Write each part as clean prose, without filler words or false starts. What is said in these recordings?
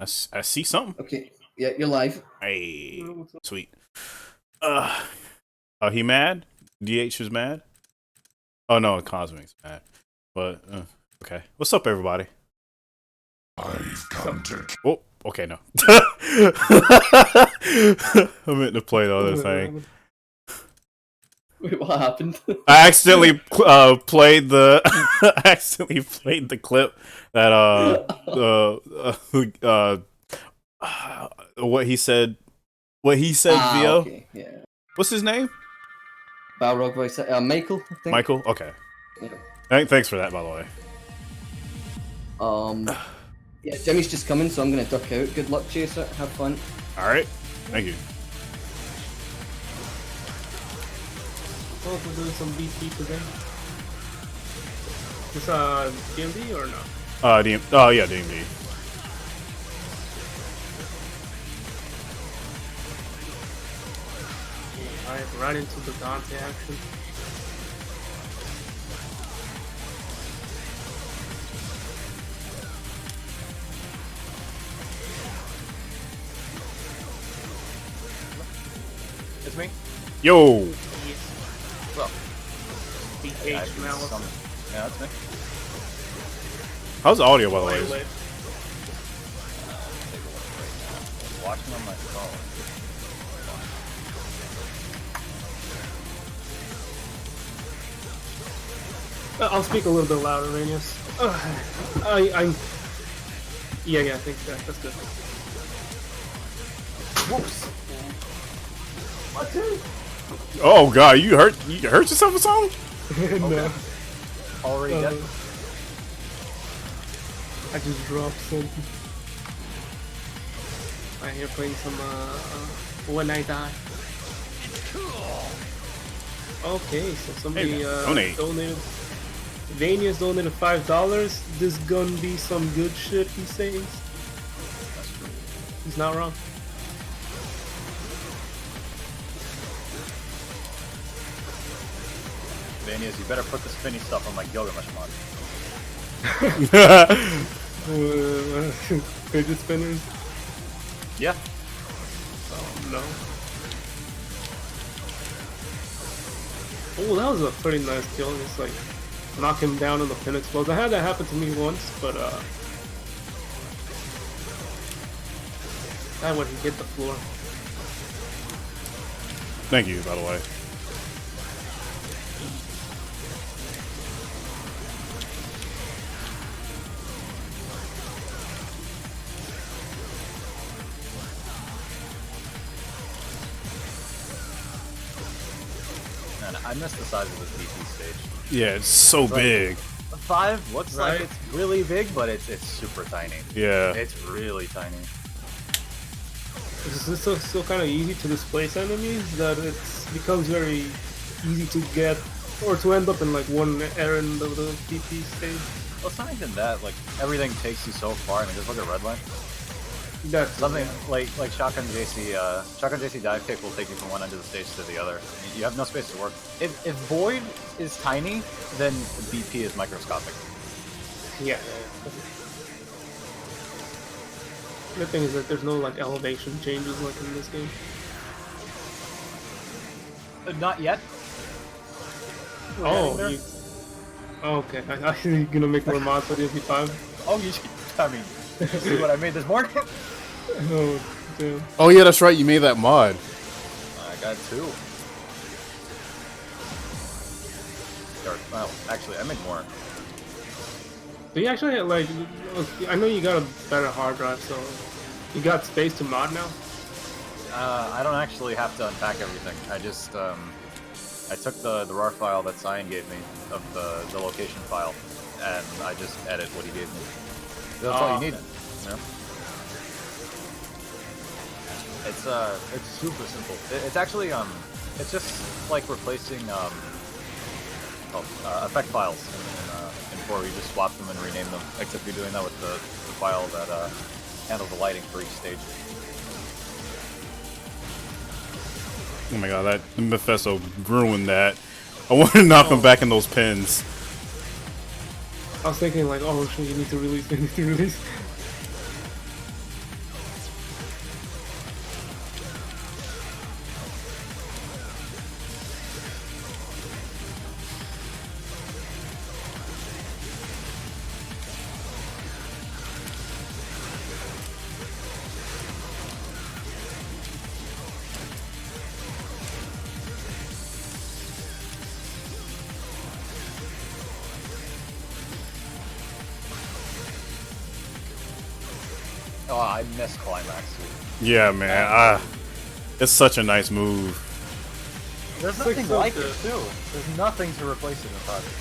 I see something. Okay. Yeah, you're live. Hey, sweet. Oh, he mad? DH is mad? Oh no, Cosmic's mad. But okay. What's up, everybody? I've come to. Oh, okay, no. I meant to play the other thing. Wait, what happened? I accidentally played the. I accidentally played the clip that what he said. What he said, Vio. Okay, yeah. What's his name? Balrog voice. Michael, I think. Michael. Okay. Yeah. Thanks for that, by the way. Yeah, Jimmy's just coming, so I'm gonna duck out. Good luck, Chaser. Have fun. All right. Thank you. Oh, we're doing some BP today. Is DMD or no? Oh yeah, DMD. Alright, right into the Dante action. It's me? Yo. Yes. Well, DHMalice. yeah, that's me. How's the audio, by the way? Watching on my phone. I'll speak a little bit louder, Ranius. Yeah, I think that's good. Whoops. Oh god, you hurt yourself or something? No. Already dead? I just dropped something. I'm here playing some When I Die. Okay, so somebody donate. donated. Vanius donated $5. This gonna be some good shit, he says. He's not wrong. Vanius, you better put the spinny stuff on my Gilgamesh mod. Fidget spinners? Yeah. Oh no. Oh, that was a pretty nice kill. Just like knock him down on the pin explodes. I had that happen to me once, but that when he hit the floor. Thank you, by the way. Man, I missed the size of this DP stage. Yeah, it's so big. 5 looks like it's really big, but it's super tiny. Yeah. It's really tiny. It's so kind of easy to displace enemies that it becomes very easy to get or to end up in like one errand of the DP stage. Well, it's not even that. Like everything takes you so far. I mean, just look at Redline. That's Something like Shotgun JC dive kick will take you from one end of the stage to the other. You have no space to work. If Void is tiny, then BP is microscopic. Yeah. The thing is that there's no like elevation changes like in this game. Not yet. Oh, okay. I think you're gonna make more mods for DMC5. Oh, you should. I mean, you see what I made this morning? Oh, damn. Oh yeah, that's right. You made that mod. I got 2. Or, well, actually, I made more. So you actually like, I know you got a better hard drive, so you got space to mod now. I don't actually have to unpack everything. I just I took the RAR file that Cyan gave me of the location file, and I just edit what he gave me. That's all you need. You know? It's super simple. It's actually it's just like replacing effect files in 4. You just swap them and rename them. Except you're doing that with the file that handles the lighting for each stage. Oh my god, that Mephisto ruined that. I want to knock him back in those pins. I was thinking like, oh shit, you need to release. Oh, I missed climax, dude. Yeah, man. It's such a nice move. There's It's like nothing so like good. it, too. There's nothing to replace it in Project.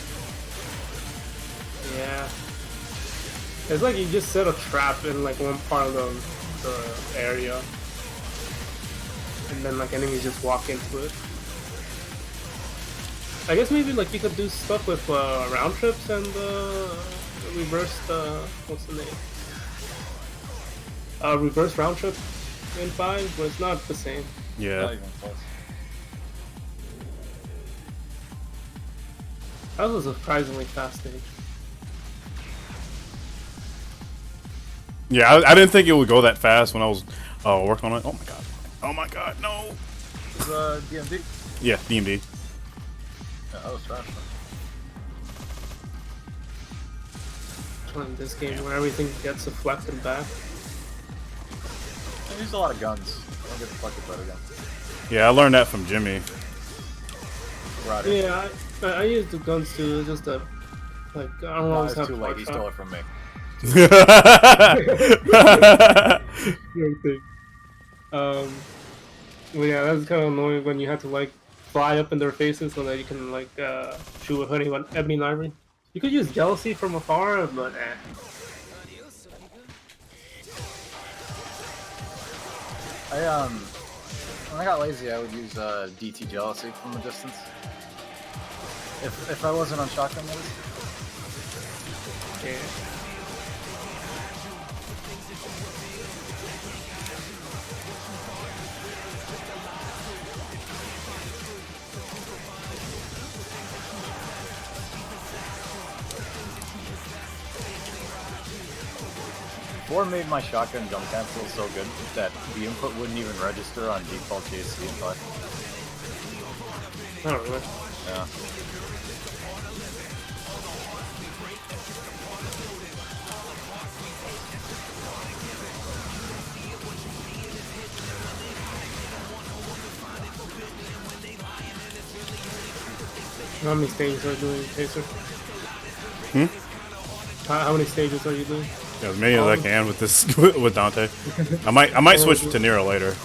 Yeah. It's like you just set a trap in like one part of the area. And then like enemies just walk into it. I guess maybe like you could do stuff with round trips and reverse what's the name? Reverse round trip in 5, but it's not the same. Yeah. Not even close. That was a surprisingly fast stage. Yeah, I didn't think it would go that fast when I was working on it. Oh my god. Oh my god, no. Is DMD? Yeah, DMD. Yeah, that was trash. Playing this game where everything gets deflected back. I used a lot of guns. Don't get deflected by the gun. Yeah, I learned that from Jimmy. Right. Yeah, I use the guns too. It's just that, like, I don't No, always it's have too late. He shot. stole it from me. Same thing. Well, yeah, that's kind of annoying when you have to like fly up in their faces so that you can like shoot with enemy library. You could use jealousy from afar, but When I got lazy, I would use DT jealousy from a distance. If I wasn't on shotgun mode. yeah. Four made my shotgun jump cancel so good that the input wouldn't even register on default JC in 5. I don't know. Yeah. How many stages are you doing, Chaser? How many stages are you doing? Yeah, as many as I can with this with Dante. I might switch to Nero later.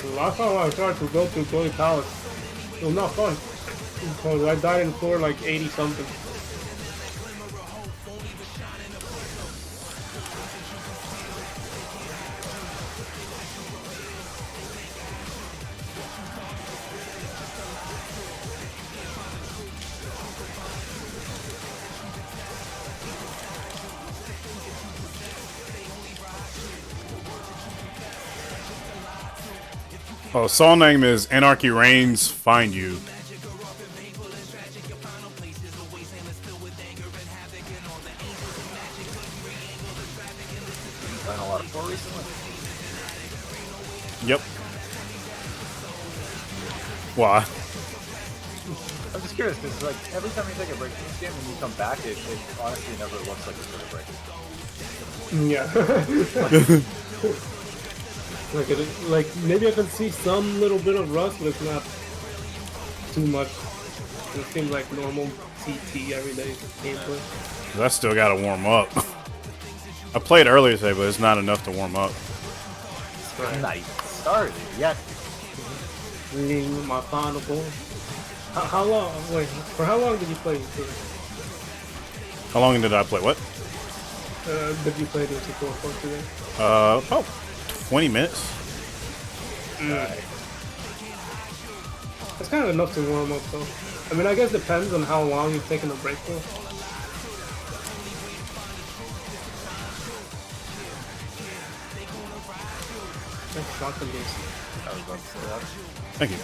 The last time I tried to go to DelusionaryKiller, it was not fun. Because I died in floor like 80 something. Oh, song name is Anarchy Reigns Find You. Playing a lot of 4 recently. Yep. Why? I'm just curious because like every time you take a break from this game and you come back, it honestly never looks like it's a break. Yeah. Like maybe I can see some little bit of rust, but it's not too much. It seems like normal TT everyday gameplay. I still gotta warm up. I played earlier today, but it's not enough to warm up. Nice started yet. Reading my final goal. How long? Wait, for how long did you play? How long did I play? What? Did you play DMC4 for today? About 20 minutes. That's kind of enough to warm up, though. I mean, I guess it depends on how long you've taken a break for. That's shotgun base. I was about to say that. Thank you.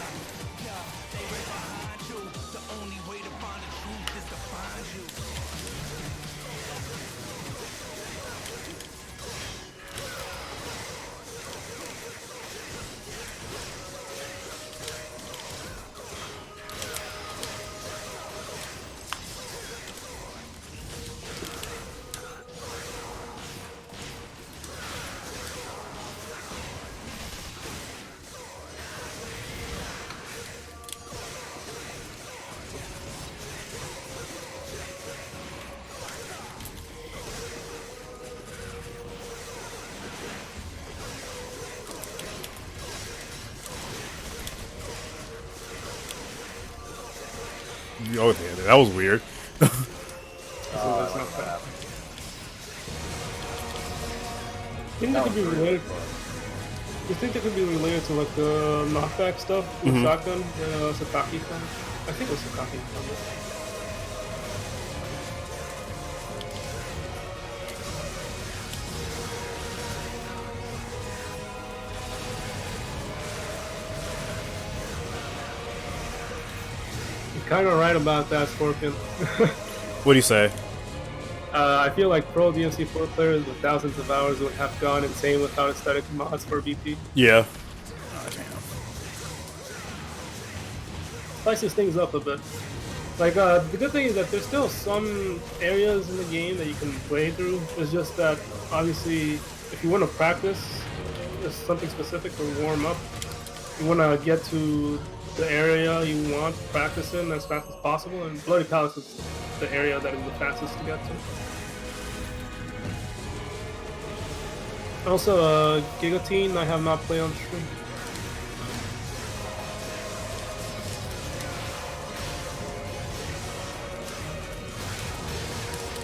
Oh, yeah, that was weird. So that's not bad. I think that could be related. You think that could be related to like the knockback stuff with shotgun, Sakaki thing? I think it was Sakaki thing. You're kind of right about that, Scorpion. What do you say? I feel like pro DMC4 players with thousands of hours would have gone insane without aesthetic mods for BP. Yeah. Spices things up a bit. Like, the good thing is that there's still some areas in the game that you can play through. It's just that, obviously, if you want to practice just something specific or warm up, you want to get to the area you want to practice in as fast as possible, and Bloody Palace is the area that is the fastest to get to. Also, Gigatine, I have not played on stream.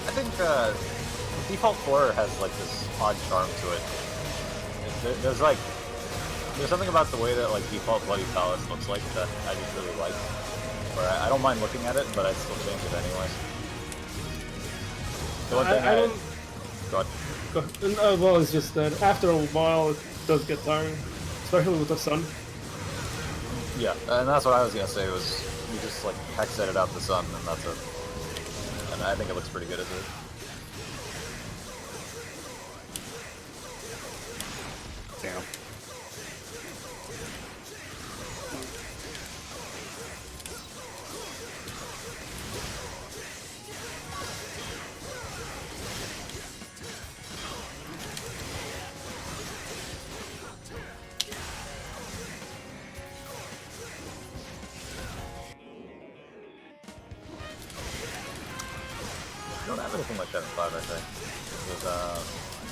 I think Default 4 has like this odd charm to it. There's something about the way that like Default Bloody Palace looks like that I just really like. Where I don't mind looking at it, but I'd still change it anyways. The one thing I don't. Go ahead. Well, it's just that after a while it does get tiring, especially with the sun. Yeah, and that's what I was gonna say was you just like hex edit out the sun and that's it. And I think it looks pretty good as it. Damn. You don't have anything like that in 5, I think.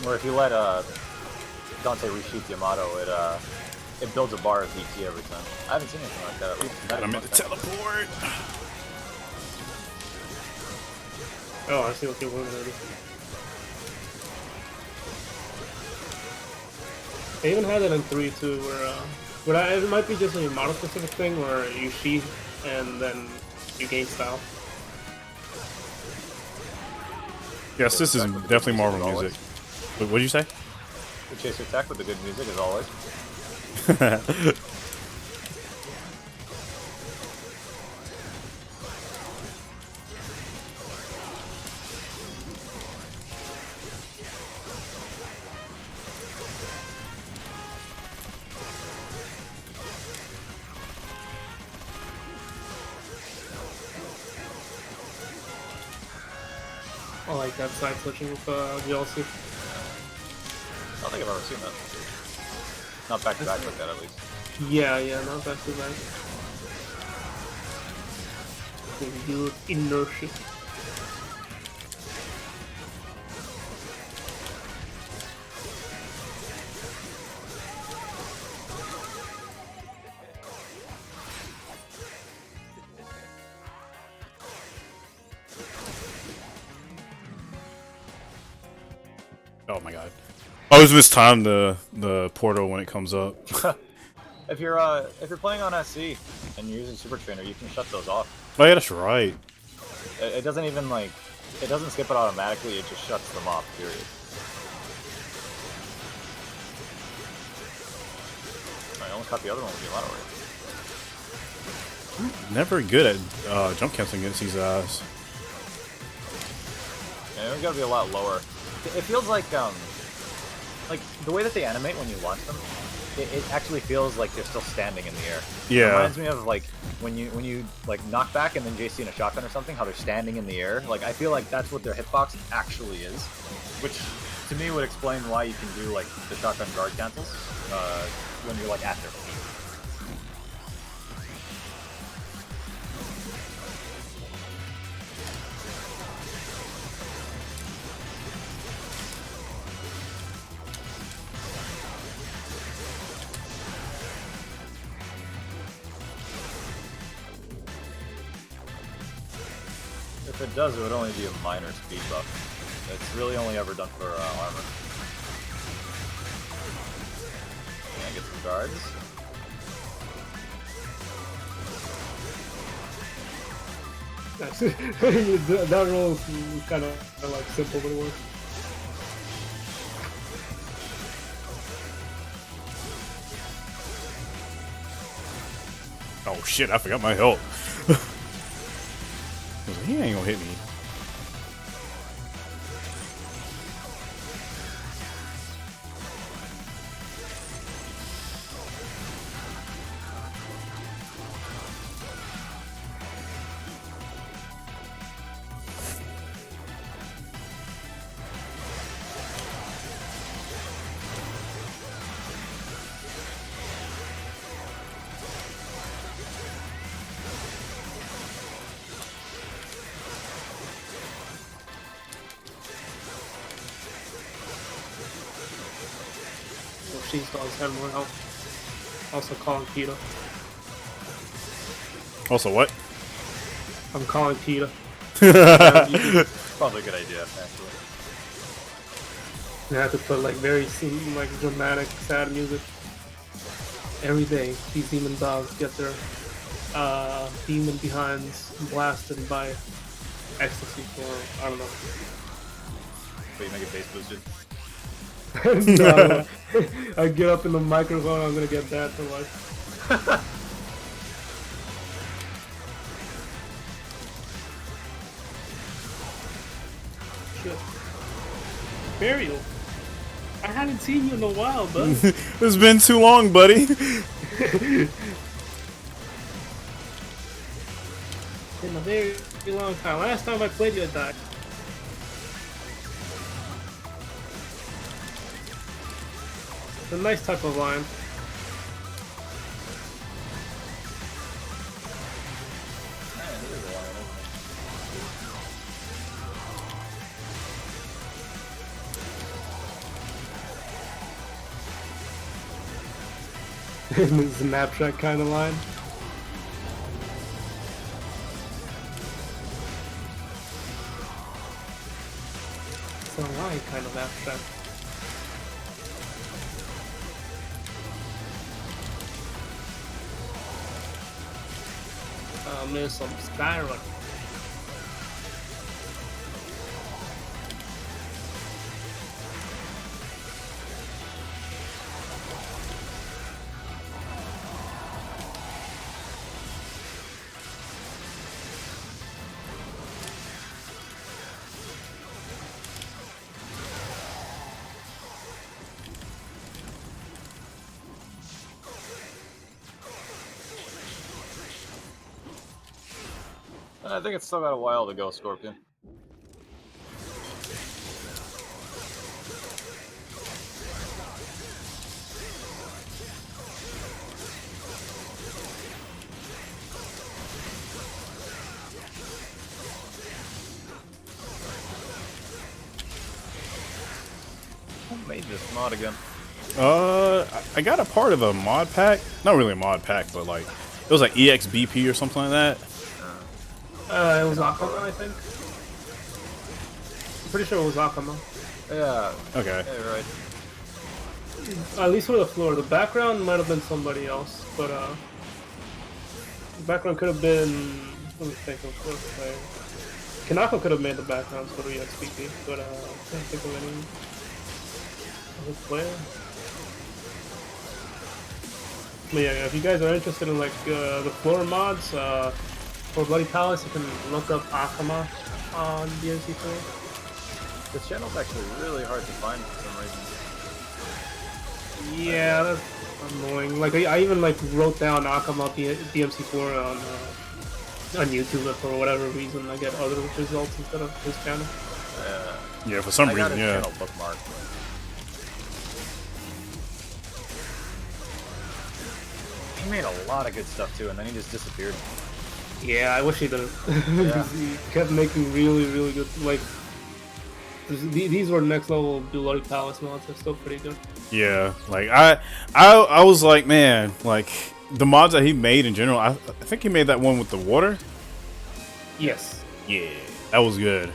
Where if you let Dante reshoot Yamato, it builds a bar of DT every time. I haven't seen anything like that at least. I'm in the teleport. Oh, I see what you're doing already. I even had it in 3 too, where it might be just a model specific thing where you sheath and then you gain style. Yes, this is definitely Marvel music. What did you say? The ChaserTech with the good music as always. I like that side switching with GLC. I don't think I've ever seen that. Not back to back like that, at least. Yeah, not back to back. Good inertia. Oh my god. I always mistimed the portal when it comes up. If you're playing on SC and you're using Super Trainer, you can shut those off. Oh yeah, that's right. It doesn't even like it doesn't skip it automatically. It just shuts them off. Period. I only caught the other one with the Yamato. Never good at jump canceling against these guys. Yeah, we gotta be a lot lower. It feels like the way that they animate when you launch them, it actually feels like they're still standing in the air. Yeah. It reminds me of like when you like knock back and then JC in a shotgun or something, how they're standing in the air. Like I feel like that's what their hitbox actually is, which to me would explain why you can do like the shotgun guard cancels when you're like at their feet. If it does, it would only be a minor speed buff. It's really only ever done for armor. Can I get some guards? That roll is kind of like simple, but it works. Oh shit, I forgot my health. He ain't gonna hit me. She's dogs have more health. Also calling Kita. Also, what? I'm calling Kita. Probably a good idea, actually. I have to put like very like dramatic, sad music. Every day, these demon dogs get their demon behinds blasted by ecstasy for I don't know. But you make it base boosted. No, I get up in the microphone, I'm gonna get that for life. Shit. Burial. I haven't seen you in a while, bud. It's been too long, buddy. In a very long time. Last time I played you, I died. It's a nice type of line. Snapshot kind of line. It's a line kind of abstract. There's some Skyrim. I think it's still got a while to go, Scorpion. Who made this mod again? I got a part of a mod pack. Not really a mod pack, but like it was like EXBP or something like that. It was Akama, I think. I'm pretty sure it was Akama. Yeah. Okay. Yeah, you're right. At least for the floor. The background might have been somebody else, but the background could have been. Let me think of what player. Kanako could have made the backgrounds for the EXPP, but I can't think of any other player. But yeah, if you guys are interested in like the floor mods, for Bloody Palace, you can look up Akama on DMC4. This channel's actually really hard to find for some reason. Yeah, that's annoying. Like I even like wrote down Akama DMC4 on YouTube, but for whatever reason I get other results instead of his channel. Yeah, for some I got reason, his yeah. channel bookmarked. He made a lot of good stuff too, and then he just disappeared. Yeah, I wish he didn't. Yeah. He kept making really, really good. Like these were next level Bloody Palace mods. They're still pretty good. Yeah, like I was like, man, like the mods that he made in general. I think he made that one with the water. Yes. Yeah, That was good.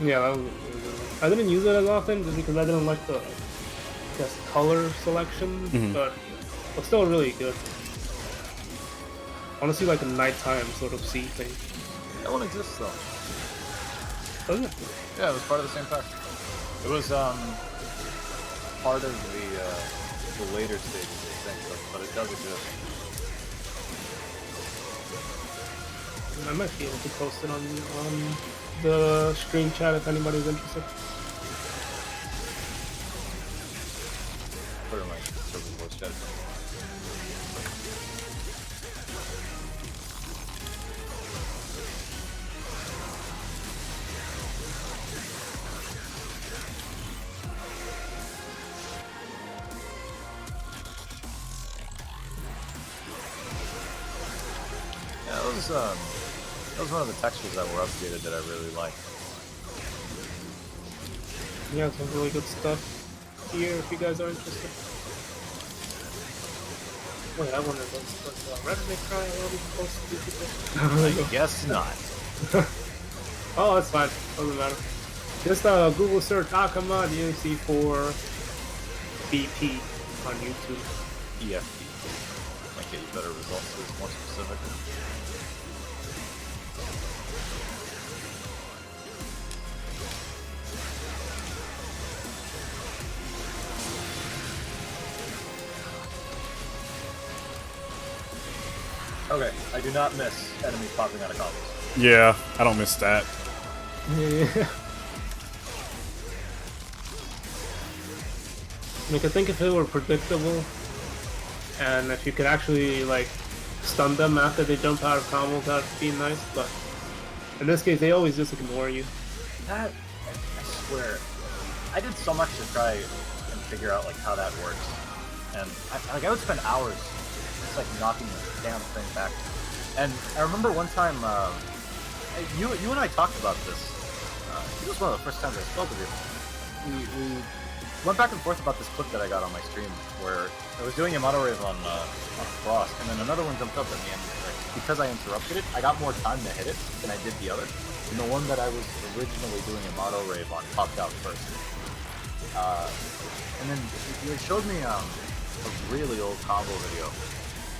Yeah, that was really good. I didn't use it as often just because I didn't like the, I guess, color selection, but still really good. I want to see like a nighttime sort of sea thing. That one exists though. Doesn't it? Yeah, it was part of the same pack. It was part of the later stages, I think, but it does exist. I might be able to post it on the stream chat if anybody's interested. Put it in my server voice chat. That was one of the textures that were updated that I really liked. Yeah, some really good stuff here if you guys are interested. Wait, I wonder what's Resume Cry already supposed to be people? I guess not. Oh, that's fine. Doesn't matter. Just Google search Akama DMC4 BP on YouTube. EFP. Might get you better results if it's more specific. Okay, I do not miss enemies popping out of combos. Yeah, I don't miss that. Yeah. Like, I think if it were predictable, and if you could actually, like, stun them after they jump out of combos, that'd be nice, but in this case, they always just ignore you. That, I swear, I did so much to try and figure out, like, how that works. And, I would spend hours just, like, knocking the damn thing back. And I remember one time, you and I talked about this. It was one of the first times I spoke with you. We went back and forth about this clip that I got on my stream where I was doing Yamato Rave on Frost, and then another one jumped up at me, and like, because I interrupted it, I got more time to hit it than I did the other. And the one that I was originally doing Yamato Rave on popped out first. And then you showed me a really old combo video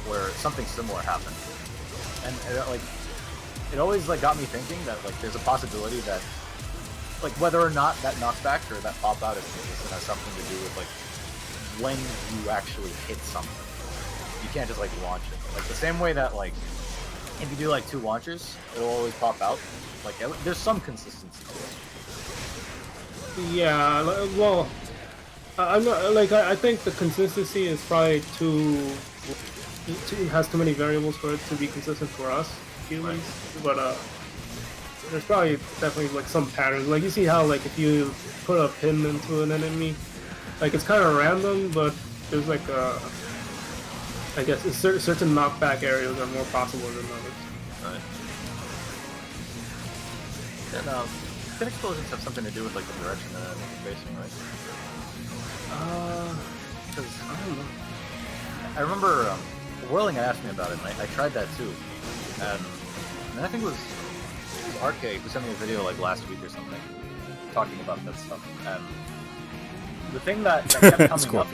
where something similar happened, and it always like got me thinking that like there's a possibility that like whether or not that knockback or that pop out is consistent has something to do with like when you actually hit something. You can't just like launch it. Like the same way that like if you do like 2 launchers, it'll always pop out. Like there's some consistency to it. Yeah, well, I'm not, like, I think the consistency is probably has too many variables for it to be consistent for us humans, but there's probably definitely like some patterns. Like you see how like if you put a pin into an enemy, like it's kind of random, but there's like I guess certain knockback areas are more possible than others. Right. And pin explosions have something to do with like the direction that enemy's facing, right? Because I don't know. I remember Whirling asked me about it, and I tried that too. And I think it was Arcade who sent me a video like last week or something, talking about that stuff. And the thing that kept coming up.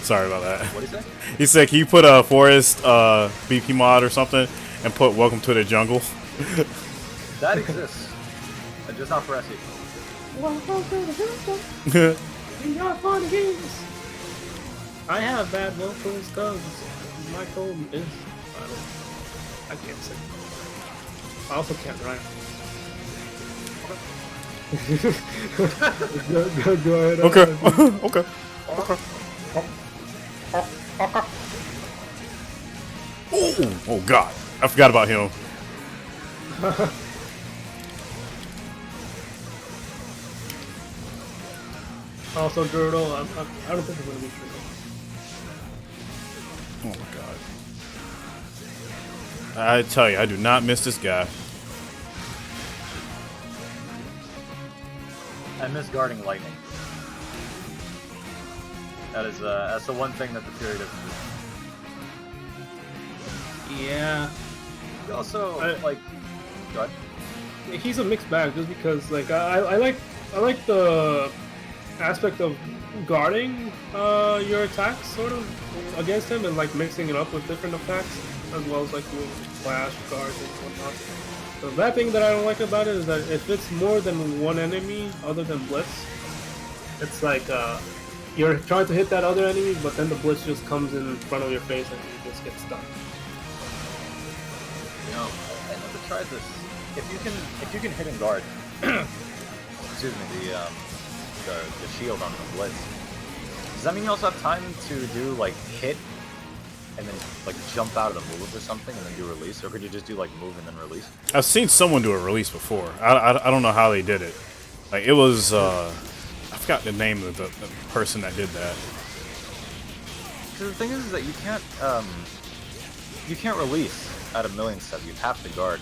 Sorry about that. What did he say? He said, "Can you put a Forest BP mod or something and put Welcome to the Jungle?" That exists, just not for SE. Welcome to the jungle. We got fun games. I have bad vocals because my code is. I can't sing. I also can't rhyme. Go ahead. Okay. Okay. Oh God! I forgot about him. Also, Girdle, I don't think I'm gonna be sure. Oh my God! I tell you, I do not miss this guy. I miss guarding lightning. That's the one thing that the Fury doesn't do. Yeah. You also like. Go ahead. he's a mixed bag just because like I like the aspect of guarding your attacks sort of against him and like mixing it up with different attacks as well as like doing flash guards and whatnot. The bad thing that I don't like about it is that if it's more than one enemy other than Blitz, it's like you're trying to hit that other enemy, but then the Blitz just comes in front of your face and you just get stuck. You know, I never tried this. If you can hit and guard, excuse me, the shield on the Blitz, does that mean you also have time to do like hit and then like jump out of the move or something and then do release, or could you just do like move and then release? I've seen someone do a release before. I don't know how they did it. Like it was I forgot the name of the person that did that. Because the thing is that you can't release at a million step. You have to guard.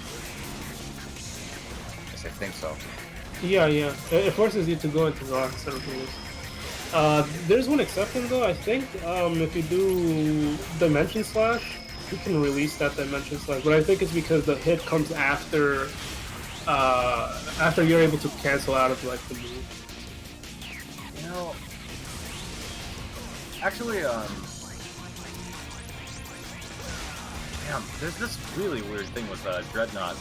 Yes, I think so. Yeah, it forces you to go into guard instead of release. There's one exception though. I think if you do Dimension Slash, you can release that Dimension Slash. But I think it's because the hit comes after you're able to cancel out of like the move. You know, actually, damn, there's this really weird thing with Dreadnought,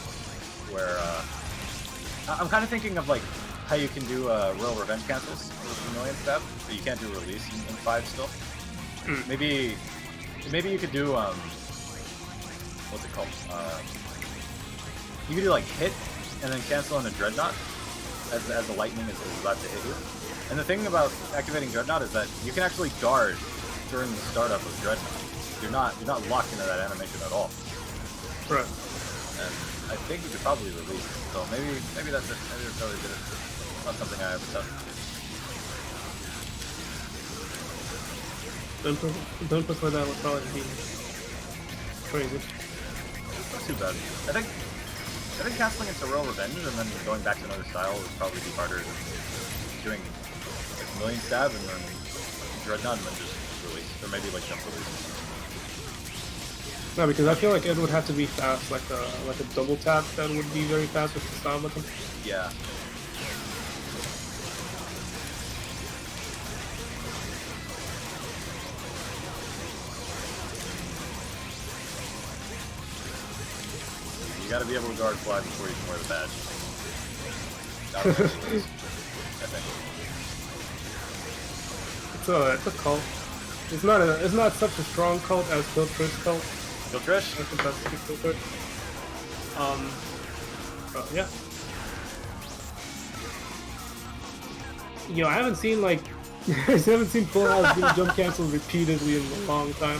where I'm kind of thinking of like how you can do Royal Revenge cancels with a million stab, but you can't do release in 5 still. Maybe you could do what's it called? You could do like hit and then cancel on a Dreadnought as the lightning is about to hit you. And the thing about activating Dreadnought is that you can actually guard during the startup of Dreadnought. You're not locked into that animation at all. Right. And I think you could probably release it. So maybe that's it. Maybe that's how they did it. Not something I ever touched. Don't prefer that would probably be crazy. It's not too bad. I think canceling into Royal Revenge and then going back to another style would probably be harder than doing like a million stab and then Dreadnought and then just release. Or maybe like jump release. No, because I feel like it would have to be fast, like a double tap that would be very fast with the style button. Yeah. You gotta be able to guard fly before you can wear the badge. That was actually nice, I think. It's a cult. It's not such a strong cult as Kill Trish cult. Kill Trish? That's the best Kill Trish. Yeah. Yo, I haven't seen like I haven't seen Full House do jump cancel repeatedly in a long time.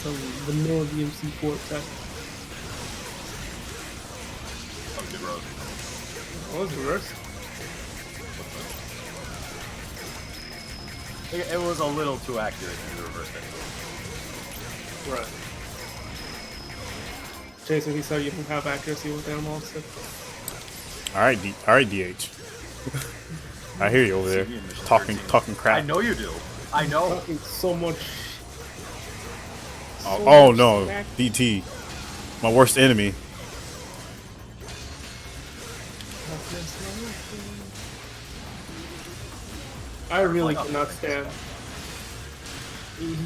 Some vanilla DMC4 tech. Oh, good road. What was reverse? It was a little too accurate when you reversed it. Right. Jason, he said you can have accuracy with animal stick. All right, DH. I hear you over there talking crap. I know you do. I know. Talking so much. Oh no, DT, my worst enemy. I really cannot stand.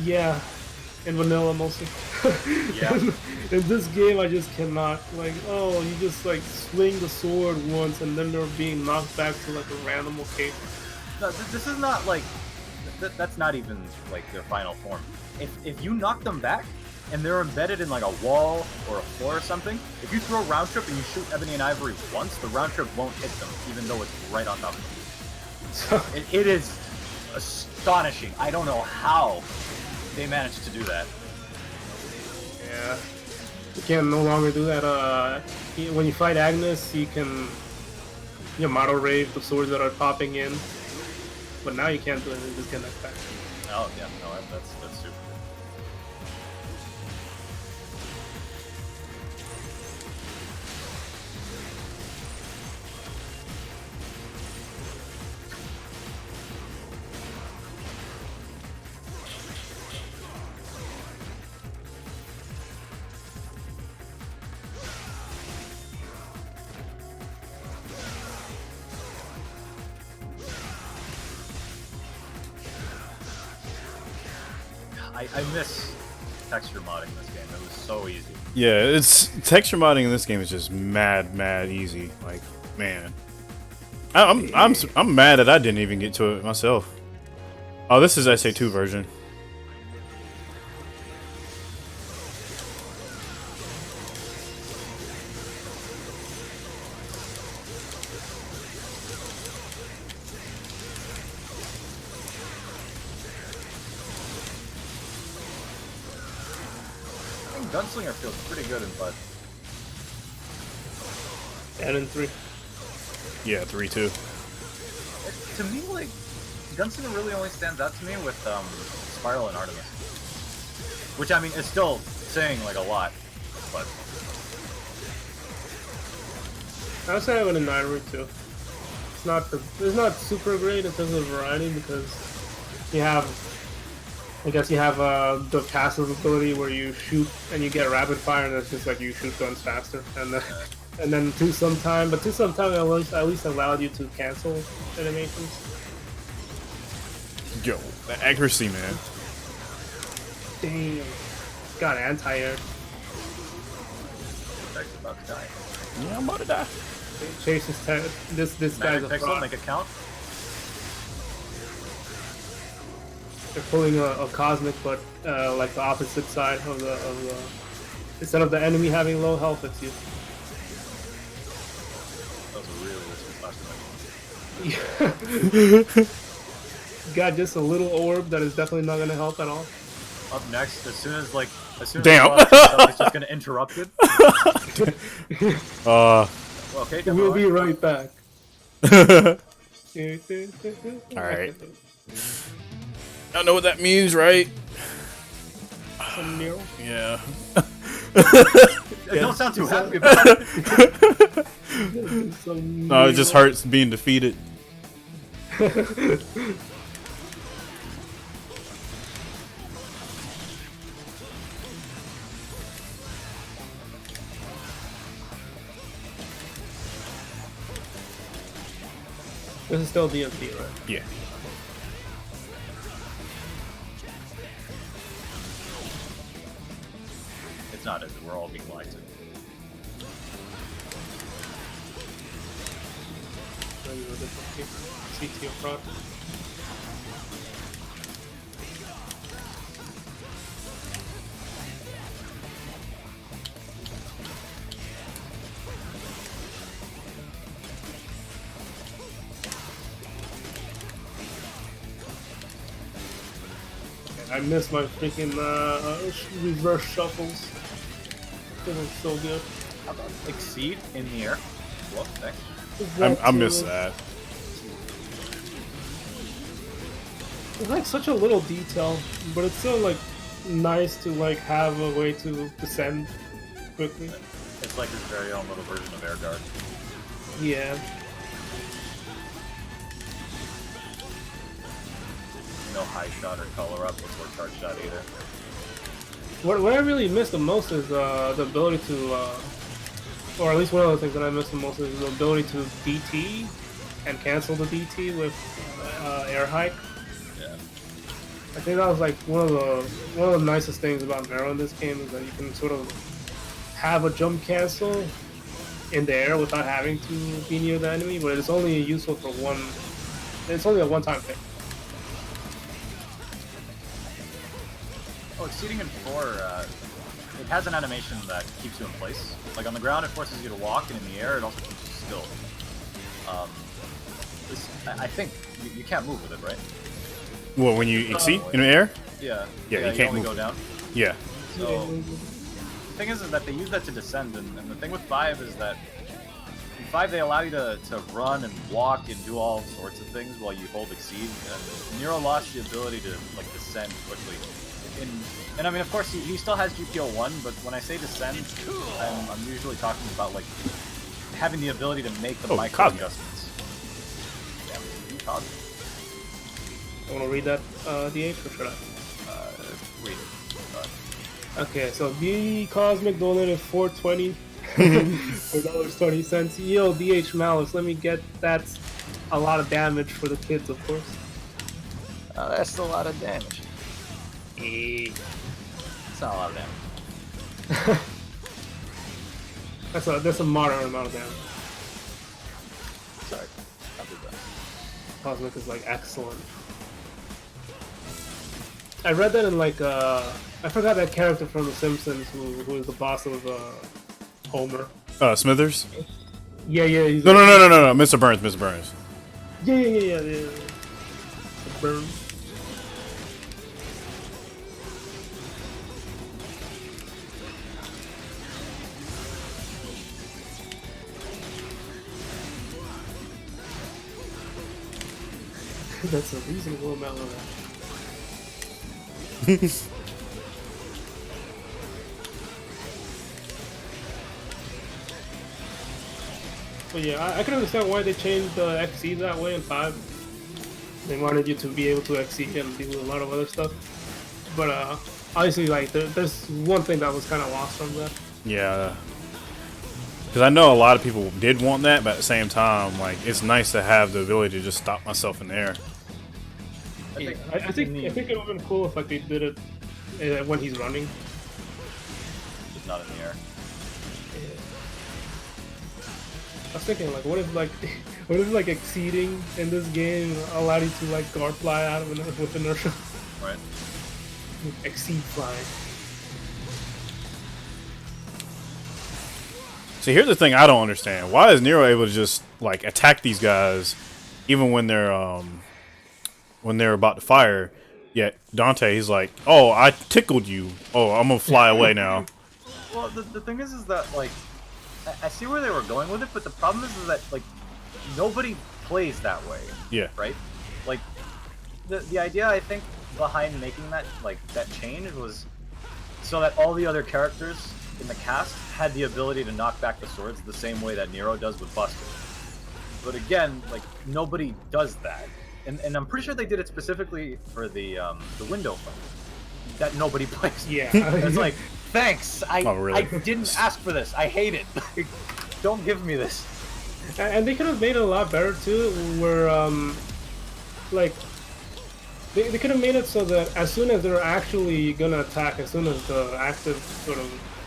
Yeah, in vanilla mostly. Yeah. In this game, I just cannot. Like, oh, you just like swing the sword once, and then they're being knocked back to like a random location. No, this is not like. That's not even like their final form. If you knock them back and they're embedded in like a wall or a floor or something, if you throw round trip and you shoot Ebony and Ivory once, the round trip won't hit them, even though it's right on top of them. It is astonishing. I don't know how they managed to do that. Yeah. You can no longer do that. When you fight Agnes, you can Yamato Rave the swords that are popping in. But now you can't do it, you just get knocked back. Oh, yeah, no, that's super good. I miss texture modding this game. It was so easy. Yeah, it's texture modding in this game is just mad easy. Like, man, I'm mad that I didn't even get to it myself. Oh, this is SA2 version. Gunslinger feels pretty good in Bud. And in 3. Yeah, 3-2. To me, like, Gunslinger really only stands out to me with Spiral and Artemis. Which, I mean, is still saying, like, a lot, but... I would say I went in 9 route too. It's not super great in terms of variety because you have, I guess you have the passive ability where you shoot and you get rapid fire, and it's just like you shoot guns faster, and then to some time at least allowed you to cancel animations. Yo, the accuracy, man. Damn, got anti-air. Tech's about to die. Yeah, I'm about to die. Chases this guy's a Pixel, fraud. make it count. They're pulling a cosmic, but like the opposite side of the instead of the enemy having low health, it's you. That was a really risky flash. Got just a little orb that is definitely not going to help at all. Up next, as soon as Damn. it's just gonna interrupt it. Okay, We'll be right back. Alright. Y'all know what that means, right? Some Nero. Yeah. Don't sound too happy about it. Some No, it just hurts being defeated. This is still DMC, right? Yeah. It's not, is it? We're all being lied to. CT up front. I missed my freaking reverse shuffles. It was so good. How about Exceed in the air? Whoop, thanks. I miss that. It's like such a little detail, but it's still like nice to like have a way to descend quickly. It's like his very own little version of Air Guard. Yeah. No high shot or color up before charge shot either. What I really miss the most is the ability to, or at least one of the things that I miss the most is the ability to DT and cancel the DT with air hike. Yeah. I think that was like one of the nicest things about Mero in this game is that you can sort of have a jump cancel in the air without having to be near the enemy, but it's only useful for one. It's only a one-time thing. Oh, Exceeding in 4, it has an animation that keeps you in place. Like on the ground, it forces you to walk, and in the air, it also keeps you still. I think you can't move with it, right? Well, when you exceed in the air? Yeah. Yeah, you can't only move. go down. Yeah. So the thing is that they use that to descend, and the thing with 5 is that in 5 they allow you to run and walk and do all sorts of things while you hold Exceed. And Nero lost the ability to like descend quickly. And I mean, of course, he still has GPO 1, but when I say descend, I'm usually talking about like having the ability to make the micro Cosmic. adjustments. Yeah, Cosmic. I want to read that DH or should I? Read it. Okay, so B Cosmic donated $4.20 for $1.20. Yo, DHMalice, let me get that. A lot of damage for the kids, of course. That's a lot of damage. It's not a lot of damage. That's a moderate amount of damage. Sorry. Not too bad. Cosmic is like excellent. I read that in like I forgot that character from The Simpsons who is the boss of Homer. Smithers? Yeah, he's No, Mr. Burns, Mr. Burns. Yeah. Burn. That's a reasonable amount of that. But yeah, I can understand why they changed the XE that way in 5. They wanted you to be able to XE and do a lot of other stuff. But obviously, like, there's one thing that was kind of lost from that. Yeah. Because I know a lot of people did want that, but at the same time, like, it's nice to have the ability to just stop myself in the air. I think it would have been cool if like they did it when he's running. Just not in the air. I was thinking like, what if like exceeding in this game allowed you to like guard fly out of with inertia? Right. Exceed flying. See, here's the thing I don't understand. Why is Nero able to just like attack these guys even when they're about to fire? Yet Dante, he's like, "Oh, I tickled you. Oh, I'm gonna fly away now." Well, the thing is that like I see where they were going with it, but the problem is that like nobody plays that way. Yeah. Right. Like the idea I think behind making that that change was so that all the other characters in the cast had the ability to knock back the swords the same way that Nero does with Buster. But again, like nobody does that, and I'm pretty sure they did it specifically for the window fight that nobody plays. Yeah, it's like thanks. Oh, really? I didn't ask for this. I hate it. Don't give me this. And they could have made it a lot better too, where like they could have made it so that as soon as they're actually gonna attack, as soon as the active sort of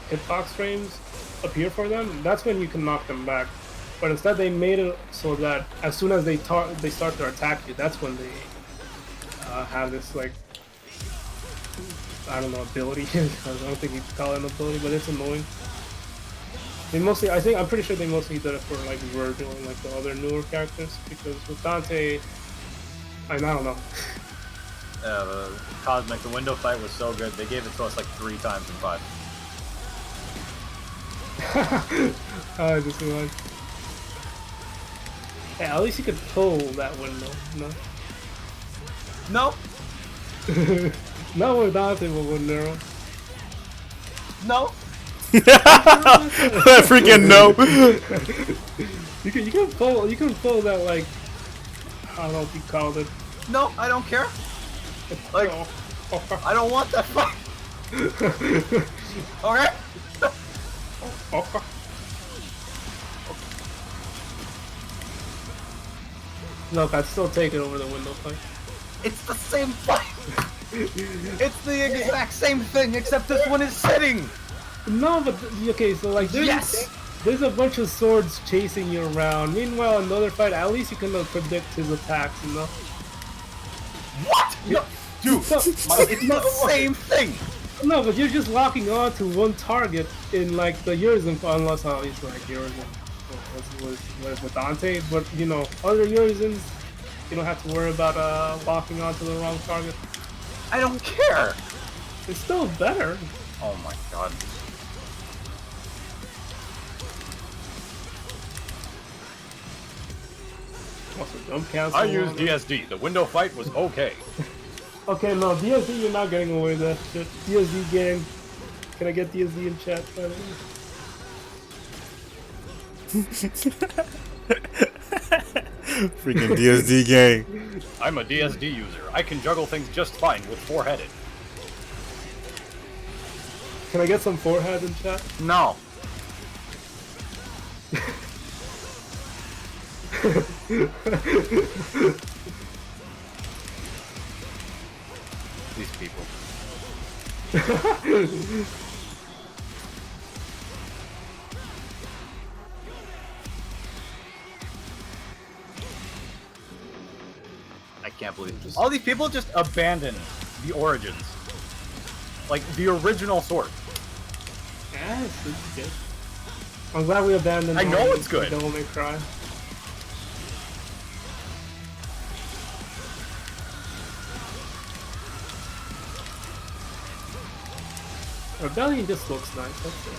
hitbox frames appear for them, that's when you can knock them back. But instead they made it so that as soon as they start to attack you, that's when they have this like, I don't know, ability. I don't think you can call it an ability, but it's annoying. They mostly, I'm pretty sure they mostly did it for like Virgil and like the other newer characters, because with Dante, I don't know. The Cosmic, the window fight was so good. They gave it to us like 3 times in 5. Just like, hey, at least you could pull that window, no? No, Not with Dante, but with Nero. no. Freaking no. You can pull that, like, I don't know what you called it. No, I don't care. Like, I don't want that fight. Okay. Look, I'd still take it over the window fight. It's the same fight. It's the exact same thing, except this one is sitting. No, but okay, so like there's a bunch of swords chasing you around. Meanwhile, another fight, at least you can predict his attacks, you know? What? No, dude, it's the same thing. No, but you're just locking on to one target in like the Urizen, unless it's like Urizen with Dante. But you know, other Urizens, you don't have to worry about locking on to the wrong target. I don't care. It's still better. Oh my god. Also, jump cancel. I used DSD. The window fight was okay. Okay, no, DSD, you're not getting away with that shit. DSD gang. Can I get DSD in chat? Freaking DSD gang. I'm a DSD user. I can juggle things just fine with 4-headed. Can I get some forehead in chat? No. These people. I can't believe it. All these people just abandon the origins. Like, the original sword. Yeah, it's good. I'm glad we abandoned. I know it's good. Devil May Cry. Rebellion just looks nice. That's it.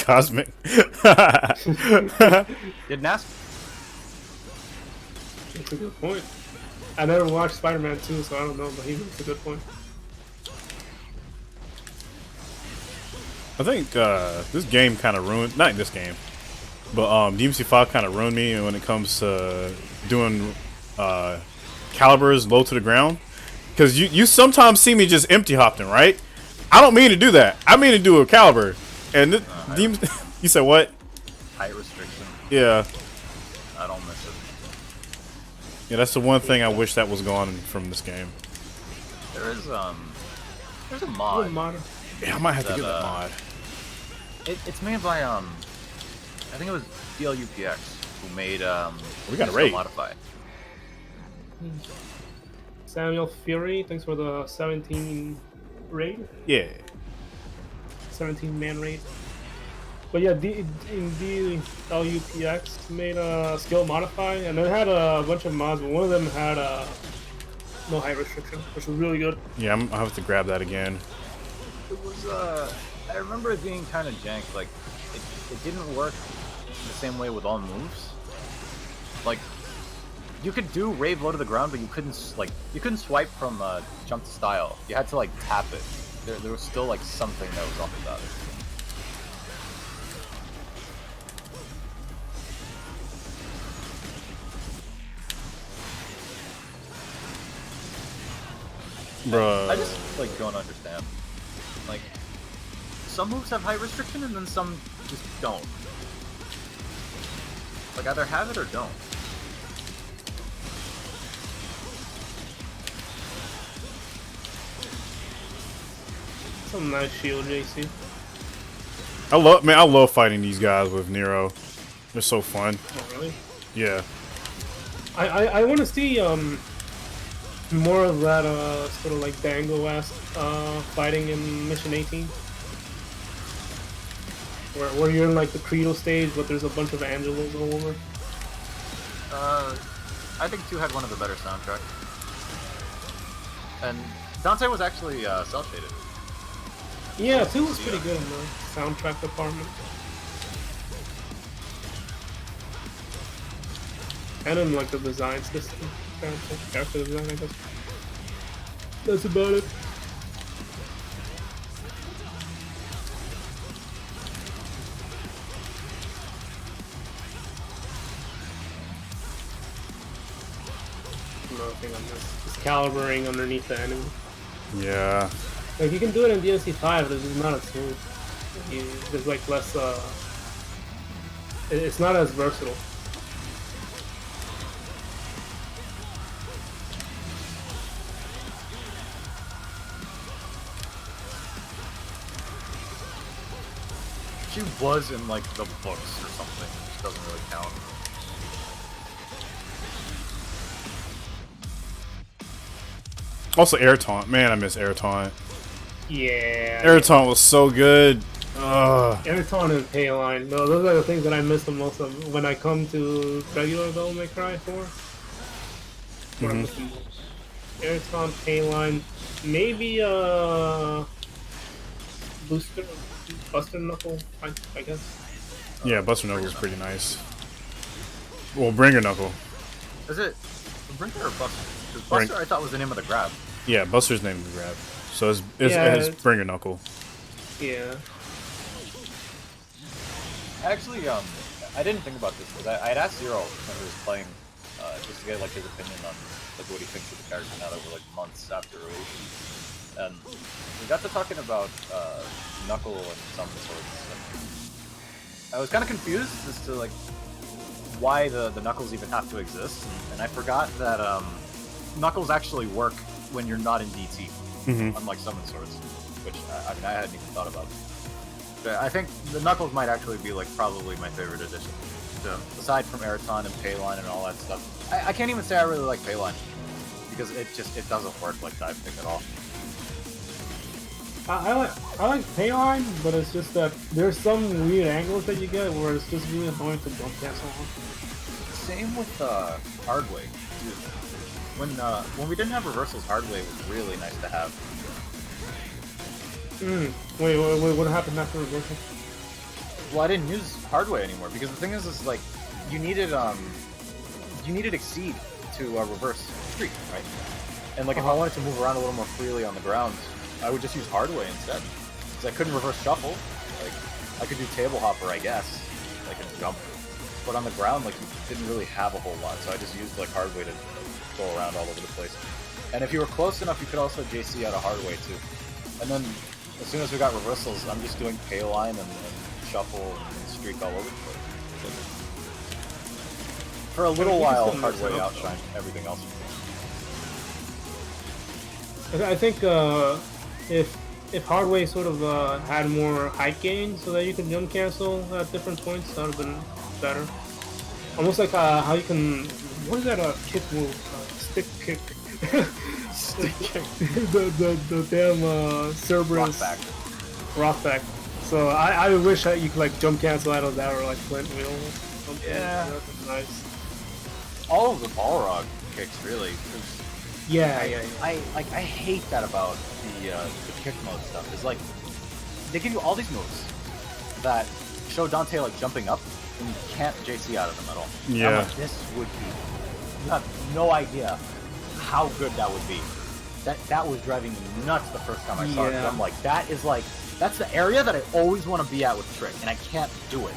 Cosmic. Didn't ask. That's a good point. I never watched Spider-Man 2, so I don't know, but he makes a good point. I think this game kind of ruined, not this game, but DMC4 kind of ruined me when it comes to doing calibers low to the ground. Because you sometimes see me just empty hopping, right? I don't mean to do that. I mean to do a caliber. And you said what? Height restriction. Yeah. I don't miss it. Yeah, that's the one thing I wish that was gone from this game. There's a mod. Yeah, I might have to get that mod. It's made by I think it was DLUPX who made We got a Skill raid. Modify. Samuel Fury, thanks for the 17 raid. Yeah. 17-man raid. But yeah, DLUPX made a skill modify, and it had a bunch of mods, but one of them had no height restriction, which was really good. Yeah, I'll have to grab that again. It was I remember it being kind of jank. Like it didn't work the same way with all moves. Like you could do rave low to the ground, but you couldn't swipe from jump to style. You had to like tap it. There was still like something that was off about it. Bruh. I just like don't understand. Like some moves have height restriction and then some just don't. Like either have it or don't. Some nice shield, JC. I love fighting these guys with Nero. They're so fun. Oh, really? Yeah. I want to see more of that sort of like Dango-esque fighting in Mission 18. Where you're in like the Credo stage, but there's a bunch of Angelos all over. I think 2 had one of the better soundtracks. And Dante was actually cel shaded. Yeah, 2 was pretty good in the soundtrack department. And in like the design system. Character design, I guess. That's about it. Another thing I missed is calibering underneath the enemy. Yeah. Like you can do it in DMC5, but it's just not as smooth. There's like less. It's not as versatile. She was in like the books or something, which doesn't really count. Also, Air Taunt. Man, I miss Air Taunt. Yeah. Air Taunt was so good. Airton and Payline. No, those are the things that I miss the most of when I come to regular Devil May Cry 4. What I miss the most. Airton, Payline, maybe Buster Knuckle, I guess. Yeah, Buster Knuckle was pretty nice. Well, Bringer Knuckle. Is it Bringer or Buster? Because Buster I thought was the name of the grab. Yeah, Buster's name is grab. So it's Bringer Knuckle. Yeah. Actually, I didn't think about this because I had asked Zero when he was playing just to get like his opinion on like what he thinks of the character now that we're like months after release. And we got to talking about Knuckle and some sorts. And I was kind of confused as to like why the Knuckles even have to exist, and I forgot that Knuckles actually work when you're not in DT, unlike Summon Swords, which I mean I hadn't even thought about. But I think the Knuckles might actually be like probably my favorite addition. So, aside from Eraton and Payline and all that stuff, I can't even say I really like Payline because it doesn't work like Dive Kick at all. I like Payline, but it's just that there's some weird angles that you get where it's just really annoying to jump cancel on. Same with Hardway. When we didn't have reversals, Hardway was really nice to have. Wait, what happened after reversal? Well, I didn't use Hardway anymore because the thing is like you needed Exceed to reverse Streak, right? And like if I wanted to move around a little more freely on the ground, I would just use Hardway instead. Because I couldn't reverse Shuffle. Like I could do Table Hopper, I guess, like a jump. But on the ground, like you didn't really have a whole lot, so I just used like Hardway to go around all over the place. And if you were close enough, you could also JC out of Hardway too. And then as soon as we got reversals, I'm just doing Payline and Shuffle and Streak all over the place. For a little while, Hardway outshined everything else. I think if Hardway sort of had more height gain so that you could jump cancel at different points, that would have been better. Almost like how you can, what is that kick move? Stick kick. Stick kick. the damn Cerberus. Rockback. So I wish you could like jump cancel out of that or like flint wheel. Yeah. That's nice. All of the Balrog kicks really. Yeah. I hate that about the kick mode stuff. It's like they give you all these moves that show Dante like jumping up, and you can't JC out of them at all. Yeah. I'm like, this would be. You have no idea how good that would be. That was driving me nuts the first time I saw it. I'm like, that's the area that I always want to be at with Trick, and I can't do it.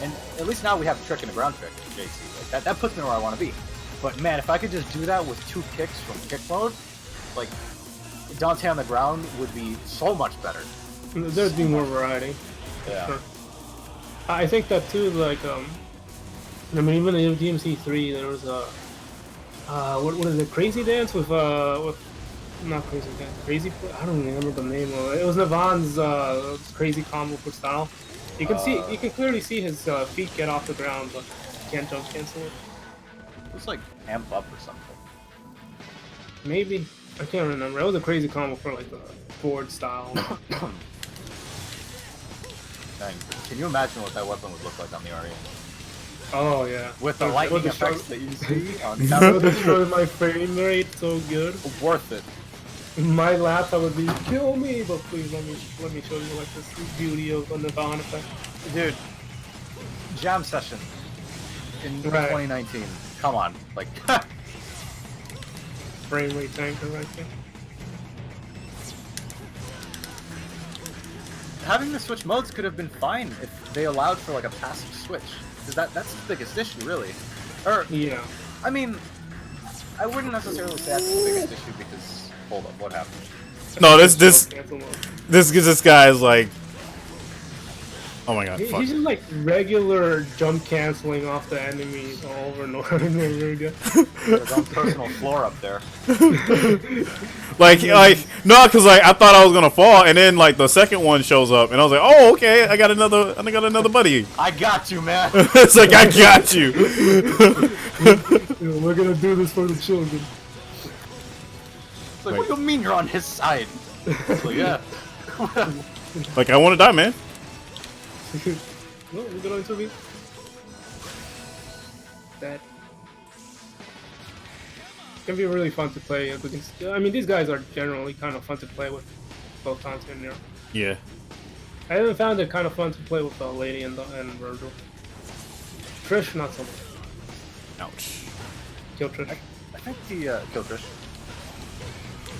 And at least now we have Trick and a ground Trick, JC. Like that puts me where I want to be. But man, if I could just do that with 2 kicks from kick mode, like Dante on the ground would be so much better. There'd be more variety. Yeah. Sure. I think that too, like, I mean, even in DMC3, there was a, what is it, Crazy Dance with not Crazy Dance, Crazy, I don't remember the name of it. It was Navon's, crazy combo for style. You can you can clearly see his feet get off the ground, but you can't jump cancel it. It was like amp up or something. Maybe. I can't remember. It was a crazy combo for like the forward style. Dang. Can you imagine what that weapon would look like on the RE? Oh yeah. With the lightning effects that you see on That would destroy my frame rate so good. Worth it. In my lap, I would be kill me, but please let me show you like this beauty of the Navon effect. Dude, jam session in 2019. Come on, like frame rate tanker right there. having the switch modes could have been fine if they allowed for like a passive switch, because that's the biggest issue, really. Or Yeah. I mean, I wouldn't necessarily say that's the biggest issue because hold up, what happened? No, this guy is like, oh my god, fuck. He's just like regular jump canceling off the enemies all over and over and over again. His own personal floor up there. like no, because like I thought I was gonna fall, and then like the second one shows up, and I was like, oh okay, I got another buddy. I got you, man. It's like I got you. We're gonna do this for the children. It's like, what do you mean you're on his side? It's like, yeah. Like I want to die, man. No, we're gonna intervene. That can be really fun to play because I mean these guys are generally kind of fun to play with, both Dante and Nero. Yeah. I haven't found it kind of fun to play with Lady and Virgil. Trish, not so much. Ouch. Kill Trish. I think the Kill Trish.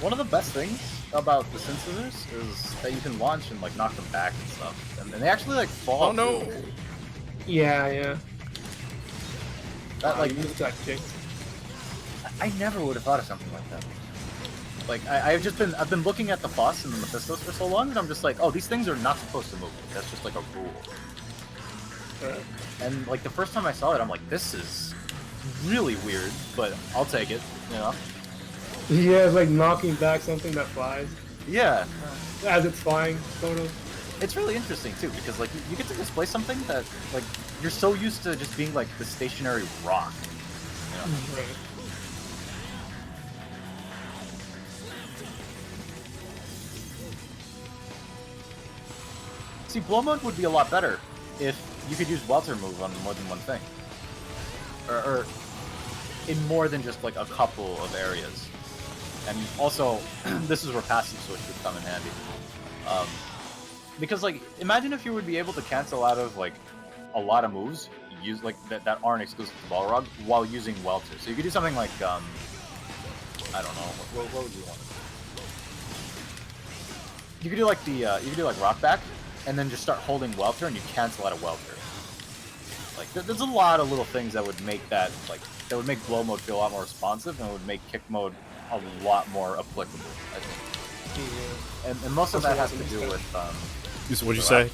One of the best things about the Sin Scissors is that you can launch and like knock them back and stuff, and they actually like fall. Oh no! Too. Yeah. That like you just got kicked. I never would have thought of something like that. Like, I've been looking at the boss and the Mephistos for so long, and I'm just like, oh, these things are not supposed to move. That's just like a rule. And like the first time I saw it, I'm like, this is really weird, but I'll take it, you know? Yeah, it's like knocking back something that flies Yeah. as it's flying, sort of. It's really interesting too, because like you get to display something that like you're so used to just being like the stationary rock. You know? Right. See, blow mode would be a lot better if you could use welter move on more than one thing, or in more than just like a couple of areas. And also, this is where passive switch would come in handy. Because like, imagine if you would be able to cancel out of like a lot of moves use like that aren't exclusive to Balrog while using welter. So you could do something like I don't know, what would you want? You could do like rock back, and then just start holding welter, and you cancel out of welter. Like there's a lot of little things that would make that make blow mode feel a lot more responsive, and would make kick mode a lot more applicable, I think. Yeah. And most of that has to do with What'd you say?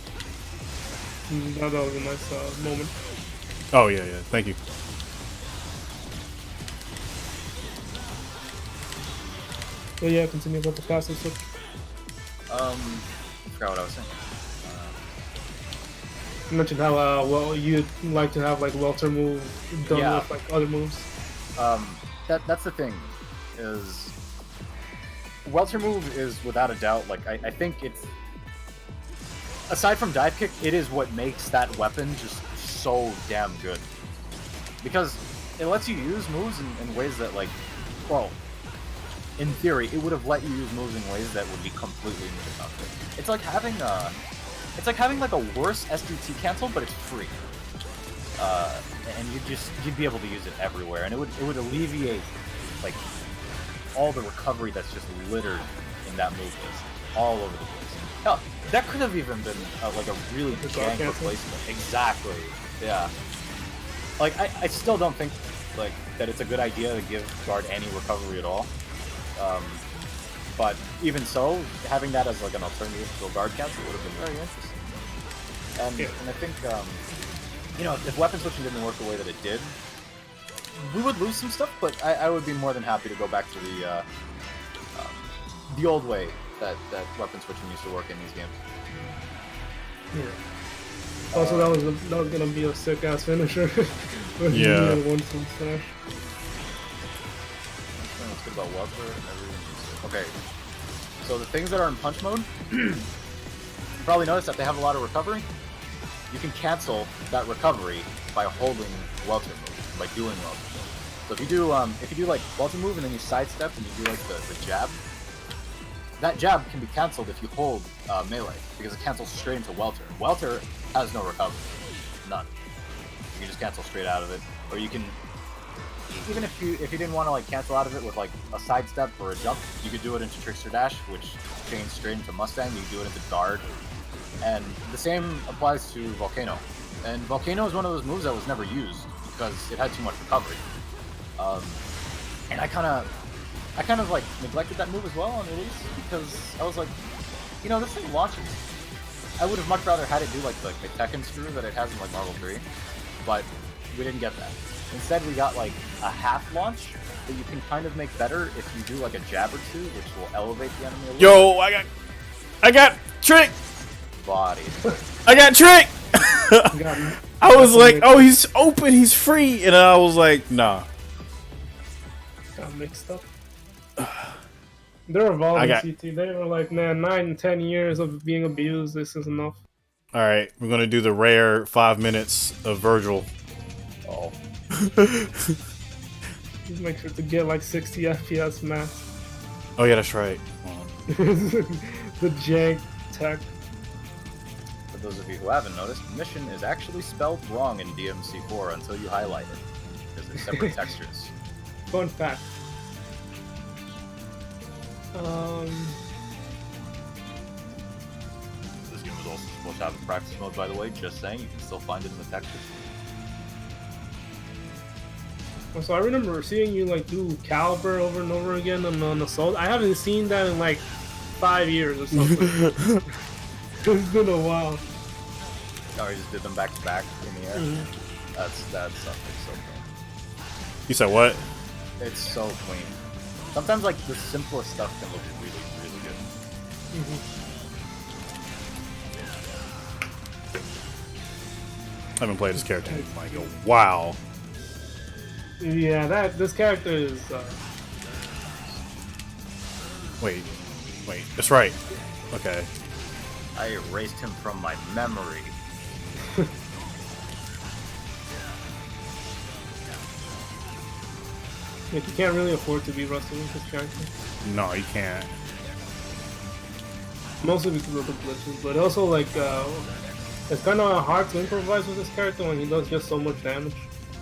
That was a nice moment. Oh yeah. Thank you. But yeah, continue about the passive switch. I forgot what I was saying. You mentioned how well you'd like to have like welter move done Yeah. with like other moves. That's the thing, is welter move is without a doubt, like I think it's, aside from dive kick, it is what makes that weapon just so damn good, because it lets you use moves in ways that, like, well, in theory it would have let you use moves in ways that would be completely ineffective. It's like having like a worse SDT cancel, but it's free. And you'd be able to use it everywhere, and it would alleviate like all the recovery that's just littered in that move list all over the place. Hell, that could have even been like a really jank replacement. Exactly. Yeah. Like I still don't think like that it's a good idea to give guard any recovery at all. But even so, having that as like an alternative to a guard cancel would have been very interesting. And I think, you know, if weapon switching didn't work the way that it did, we would lose some stuff, but I would be more than happy to go back to the old way that weapon switching used to work in these games. Yeah. Also, that was gonna be a sick ass finisher. Yeah. One from Smash. Let's get about welter and everything. Okay. So the things that are in punch mode, you probably noticed that they have a lot of recovery. You can cancel that recovery by holding welter move, by doing welter. So if you do like welter move and then you sidestep and you do like the jab, that jab can be cancelled if you hold melee, because it cancels straight into welter. Welter has no recovery, none. You can just cancel straight out of it, or you can, even if you didn't want to like cancel out of it with like a sidestep or a jump, you could do it into Trickster Dash, which chains straight into Mustang. You can do it into Guard, and the same applies to Volcano. And Volcano is one of those moves that was never used because it had too much recovery. And I kind of like neglected that move as well on release, because I was like, you know, this thing launches. I would have much rather had it do like the Tekken screw that it has in like Marvel 3, but we didn't get that. Instead, we got like a half launch that you can kind of make better if you do like a jab or two, which will elevate the enemy a little. Yo, I got tricked. Body. I got tricked. I was like, oh, he's open, he's free, and I was like, nah. Got mixed up. They're evolving, CT. They were like, man, 9 and 10 years of being abused. This is enough. All right, we're gonna do the rare 5 minutes of Virgil. Oh. Just make sure to get like 60 FPS max. Oh yeah, that's right. The jank tech. For those of you who haven't noticed, mission is actually spelled wrong in DMC4 until you highlight it, because they're separate textures. Fun fact. This game was also supposed to have a practice mode, by the way, just saying. You can still find it in the textures. So I remember seeing you like do Caliber over and over again on Assault. I haven't seen that in like 5 years or something. It's been a while. Oh, he just did them back to back in the air. Mm-hmm. That's something so clean. You said what? It's so clean. Sometimes like the simplest stuff can look really, really good. I haven't played this character in like a while. Yeah, this character is. Wait, that's right. Okay. I erased him from my memory. Like you can't really afford to be rusty with this character. No, you can't. Mostly because of the glitches, but also like it's kind of hard to improvise with this character when he does just so much damage.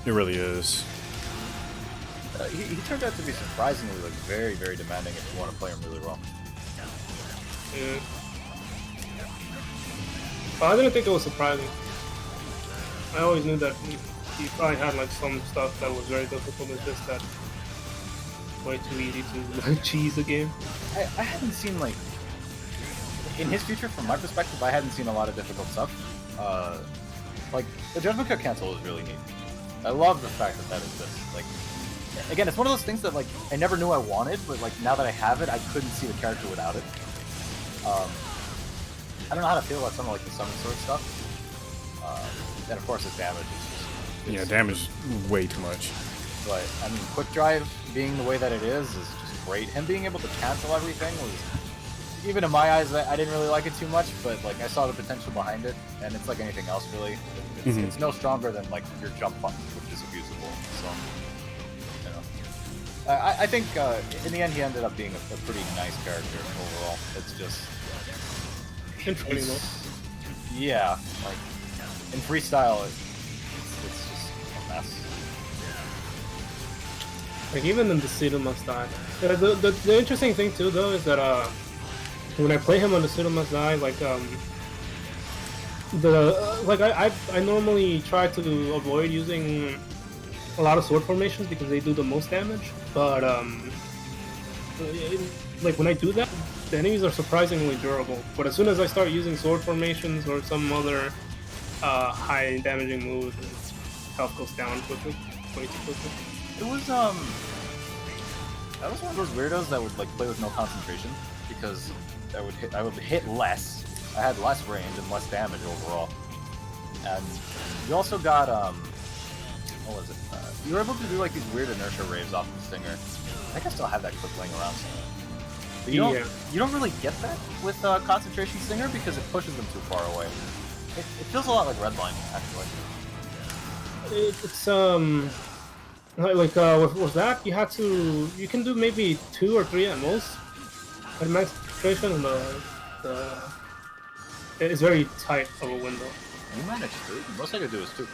It really is. He turned out to be surprisingly like very, very demanding if you want to play him really well. Yeah. But I didn't think it was surprising. I always knew that he probably had like some stuff that was very difficult. It's just that way too easy to like, cheese the game. I hadn't seen like in his future, from my perspective, I hadn't seen a lot of difficult stuff. Like the Judgment Cut cancel is really neat. I love the fact that exists. Like again, it's one of those things that like I never knew I wanted, but like now that I have it, I couldn't see the character without it. I don't know how to feel about some of like the summon sword stuff. And of course, its damage is just Damage is way too much. But I mean, quick drive being the way that it is just great. Him being able to cancel everything was, even in my eyes, I didn't really like it too much. But like I saw the potential behind it, and it's like anything else really. It's no stronger than like your jump punch, which is abusable. So you know, I think in the end he ended up being a pretty nice character overall. It's just yeah, like in freestyle, it's just a mess. Like even in the Cedar Must Die. The interesting thing too though is that when I play him on the Cedar Must Die, like I normally try to avoid using a lot of sword formations because they do the most damage. But like when I do that, the enemies are surprisingly durable. But as soon as I start using sword formations or some other high damaging move, health goes down quickly, way too quickly. It was I was one of those weirdos that would like play with no concentration because I would hit less. I had less range and less damage overall. And you also got what was it? You were able to do like these weird inertia raves off the stinger. I think I still have that clip laying around somewhere. But you don't really get that with concentration stinger because it pushes them too far away. It feels a lot like redline actually. It's with that you can do maybe 2 or 3 at most. At max concentration, and it's very tight of a window. You managed 3. The most I could do is 2.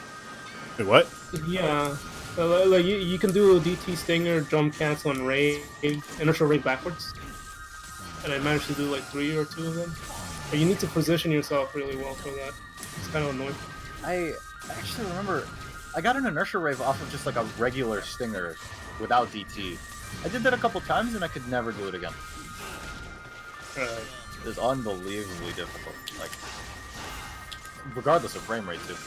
Wait, what? Yeah, like you can do DT stinger, jump cancel, and rave, initial rave backwards. And I managed to do like 3 or 2 of them. But you need to position yourself really well for that. It's kind of annoying. I actually remember I got an inertia rave off of just like a regular stinger without DT. I did that a couple times and I could never do it again. It was unbelievably difficult. Like, regardless of frame rate too.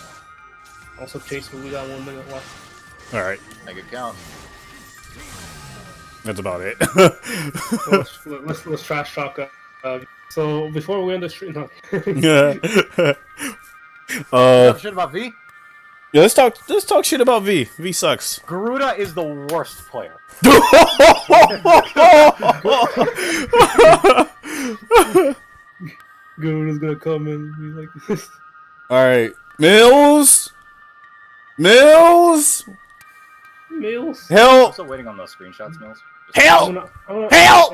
Also, Chaser, we got 1 minute left. All right, Make it count. that's about it. So let's trash talk. So before we end the stream, no. Talk shit about V? Yeah, let's talk shit about V. V sucks. Garuda is the worst player. Garuda's gonna come in and be like this. All right, Mills. Mills? I'm Help! still waiting on those screenshots, Mills. Help! Help!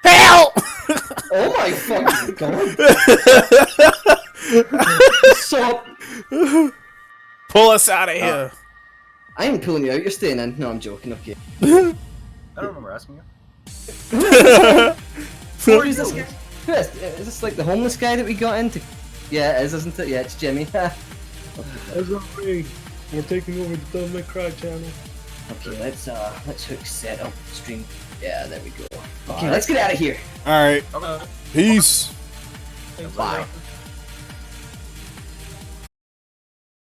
Help! Oh my fucking god! Stop! Pull us out of here. I ain't pulling you out, you're staying in. No, I'm joking, okay. I don't remember asking you. Who is this guy? Who is this like the homeless guy that we got into? Yeah, it is, isn't it? Yeah, it's Jimmy. That's not me. We're taking over the Don't Make Cry channel. Okay, let's hook set up stream. Yeah, there we go. Okay, let's get out of here. All right. Okay. Peace. Thanks, Bye. man.